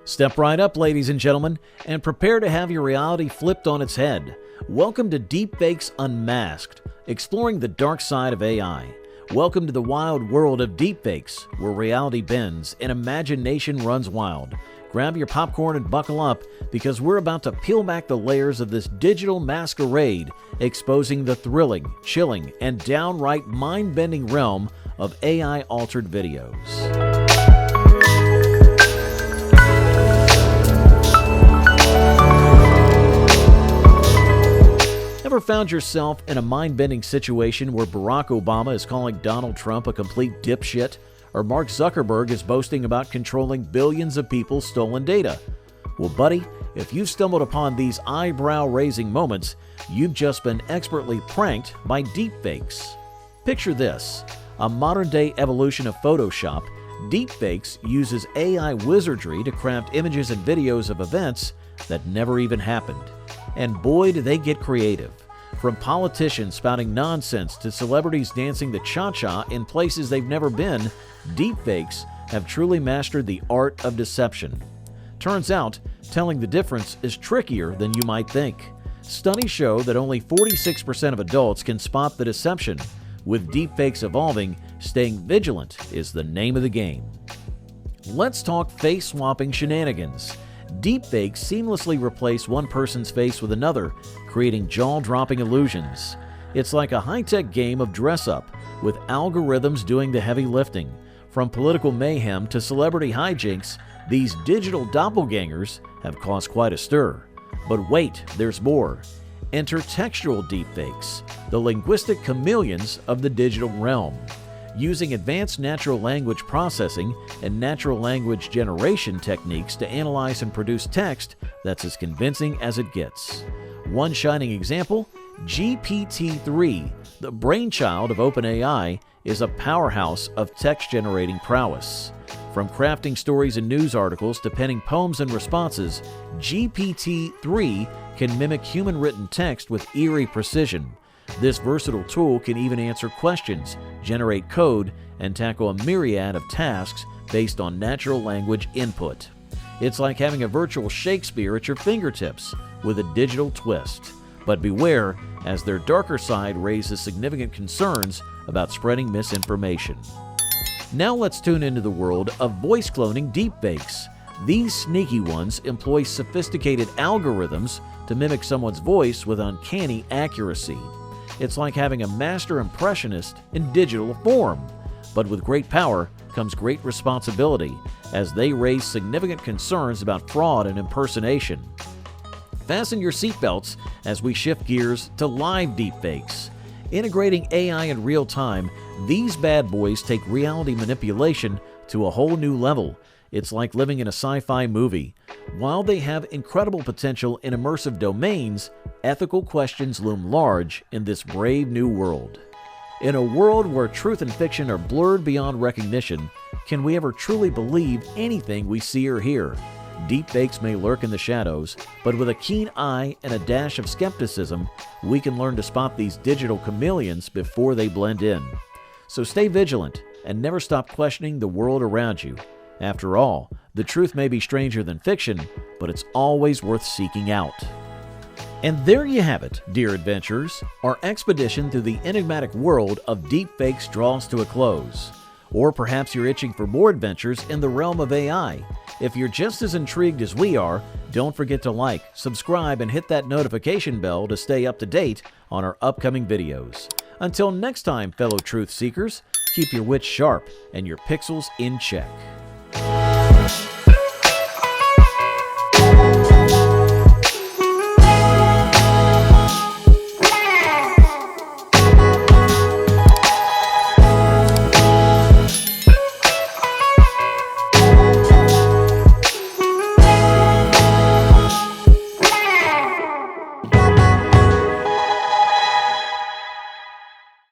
Step right up, ladies and gentlemen, and prepare to have your reality flipped on its head. Welcome to Deepfakes Unmasked, exploring the dark side of AI. Welcome to the wild world of deepfakes, where reality bends and imagination runs wild. Grab your popcorn and buckle up, because we're about to peel back the layers of this digital masquerade, exposing the thrilling, chilling, and downright mind-bending realm of AI-altered videos. Ever found yourself in a mind-bending situation where Barack Obama is calling Donald Trump a complete dipshit, or Mark Zuckerberg is boasting about controlling billions of people's stolen data? Well, buddy, if you've stumbled upon these eyebrow-raising moments, you've just been expertly pranked by deepfakes. Picture this: a modern-day evolution of Photoshop. Deepfakes uses AI wizardry to craft images and videos of events that never even happened. And boy, do they get creative. From politicians spouting nonsense to celebrities dancing the cha-cha in places they've never been, deepfakes have truly mastered the art of deception. Turns out, telling the difference is trickier than you might think. Studies show that only 46% of adults can spot the deception. With deepfakes evolving, staying vigilant is the name of the game. Let's talk face-swapping shenanigans. Deepfakes seamlessly replace one person's face with another, creating jaw-dropping illusions. It's like a high-tech game of dress-up, with algorithms doing the heavy lifting. From political mayhem to celebrity hijinks, these digital doppelgangers have caused quite a stir. But wait, there's more. Enter textual deepfakes, the linguistic chameleons of the digital realm. Using advanced natural language processing and natural language generation techniques to analyze and produce text that's as convincing as it gets. One shining example, GPT-3, the brainchild of OpenAI, is a powerhouse of text-generating prowess. From crafting stories and news articles to penning poems and responses, GPT-3 can mimic human-written text with eerie precision. This versatile tool can even answer questions, generate code, and tackle a myriad of tasks based on natural language input. It's like having a virtual Shakespeare at your fingertips with a digital twist. But beware, as their darker side raises significant concerns about spreading misinformation. Now let's tune into the world of voice cloning deepfakes. These sneaky ones employ sophisticated algorithms to mimic someone's voice with uncanny accuracy. It's like having a master impressionist in digital form. But with great power comes great responsibility, as they raise significant concerns about fraud and impersonation. Fasten your seatbelts as we shift gears to live deepfakes. Integrating AI in real time, these bad boys take reality manipulation to a whole new level. It's like living in a sci-fi movie. While they have incredible potential in immersive domains, ethical questions loom large in this brave new world. In a world where truth and fiction are blurred beyond recognition, can we ever truly believe anything we see or hear? Deepfakes may lurk in the shadows, but with a keen eye and a dash of skepticism, we can learn to spot these digital chameleons before they blend in. So stay vigilant and never stop questioning the world around you. After all, the truth may be stranger than fiction, but it's always worth seeking out. And there you have it, dear adventurers. Our expedition through the enigmatic world of deepfakes draws to a close. Or perhaps you're itching for more adventures in the realm of AI. If you're just as intrigued as we are, don't forget to like, subscribe, and hit that notification bell to stay up to date on our upcoming videos. Until next time, fellow truth seekers, keep your wits sharp and your pixels in check.